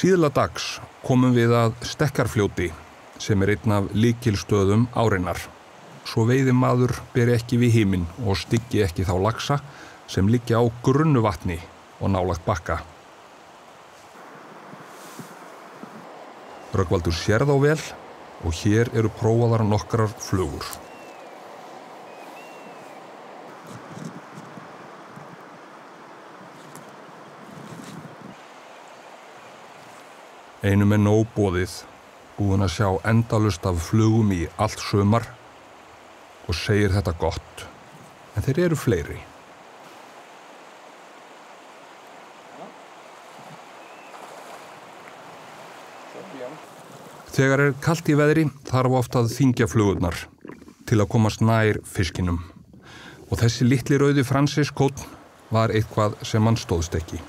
Síðla dags komum við að Stekkarfljóti sem einn af lykilstöðum árinnar. Svo veiðimaður beri ekki við himinn og styggi ekki þá laxa sem liggja á grunnu vatni og nálægt bakka. Rögnvaldur sér þá vel og hér eru prófaðar nokkrar flugur. Einum nóg boðið, búinn að sjá endalaust af flugum í allt sumar og segir þetta gott, en þeir eru fleiri. Þegar kalt í veðri þarf oft að þyngja flugurnar til að komast nær fiskinum og þessi litli rauði Francis-kónn var eitthvað sem hann stóðst ekki.